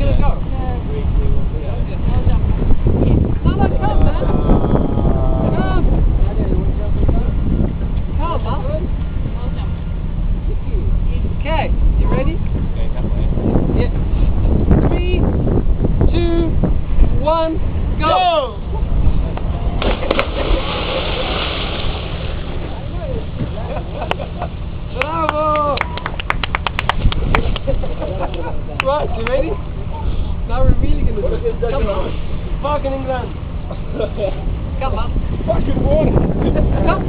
gonna go? No, no, come, man. Come. Come, man. Okay, you ready? Yeah. 3, 2, 1, go! Bravo! Right, you ready? Now we're really gonna do it. Come on. Fucking England. Come on. Fucking water. Come.